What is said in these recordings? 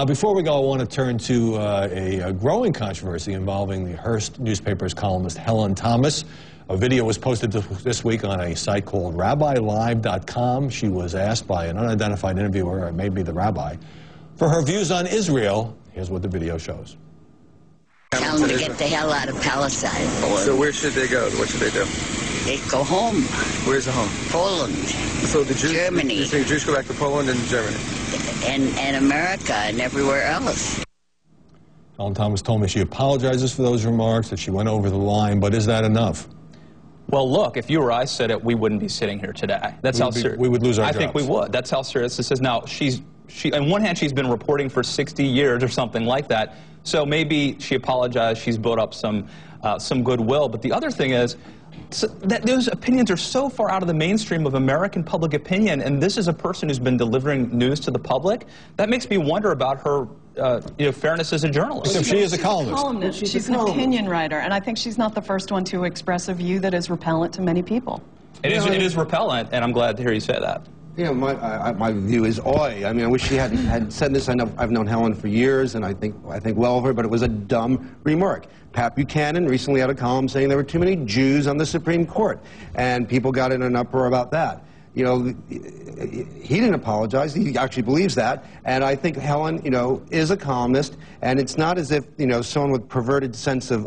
Before we go, I want to turn to a growing controversy involving the Hearst newspaper's columnist Helen Thomas. A video was posted this week on a site called RabbiLive.com. She was asked by an unidentified interviewer, or maybe the rabbi, for her views on Israel. Here's what the video shows. Tell them to get the hell out of Palestine. So where should they go? What should they do? They go home. Where's the home? Poland. So the Jews, Germany. So the Jews go back to Poland and Germany? And America and everywhere else. Helen Thomas told me she apologizes for those remarks, that she went over the line, but is that enough? Well, look, if you or I said it, we wouldn't be sitting here today. That's how serious. We would lose our jobs. I think we would. That's how serious this is. Now, on one hand, she's been reporting for 60 years or something like that, so maybe she apologized. She's built up some goodwill. But the other thing is that those opinions are so far out of the mainstream of American public opinion, and this is a person who's been delivering news to the public. That makes me wonder about her fairness as a journalist. Except she is a columnist. She's an opinion writer, and I think she's not the first one to express a view that is repellent to many people. It is repellent, and I'm glad to hear you say that. You know, my view is oi. I mean, I wish she had said this. I've known Helen for years, and I think well of her, but it was a dumb remark. Pat Buchanan recently had a column saying there were too many Jews on the Supreme Court, and people got in an uproar about that. You know, he didn't apologize. He actually believes that. And I think Helen, you know, is a columnist. And it's not as if, you know, someone with perverted sense of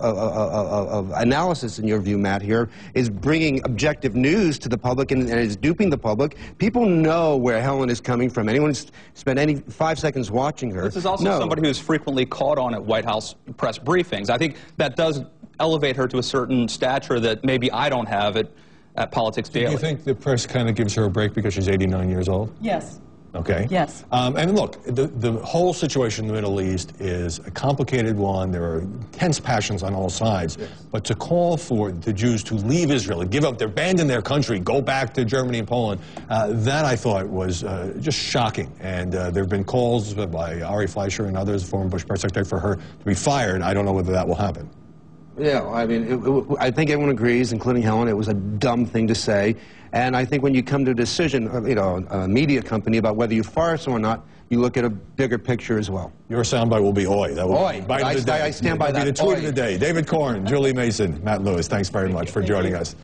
analysis, in your view, Matt, here, is bringing objective news to the public and is duping the public. People know where Helen is coming from. Anyone who's spent any 5 seconds watching her. This is also somebody who's frequently caught on at White House press briefings. I think that does elevate her to a certain stature that maybe I don't have at Politics Daily. Do you think the press kind of gives her a break because she's 89 years old? Yes. Okay. Yes. And look, the whole situation in the Middle East is a complicated one. There are intense passions on all sides. Yes. But to call for the Jews to leave Israel, give up, abandon their country, go back to Germany and Poland, that I thought was just shocking. And there have been calls by Ari Fleischer and others, former Bush press secretary, for her to be fired. I don't know whether that will happen. Yeah, I mean, I think everyone agrees, including Helen, it was a dumb thing to say. And I think when you come to a decision, you know, a media company about whether you fire someone or not, you look at a bigger picture as well. Your soundbite will be oi. That will oi. Be bite of the day. I stand by that. That'll be the tweet of the day. David Corn, Julie Mason, Matt Lewis, thanks very much for joining us.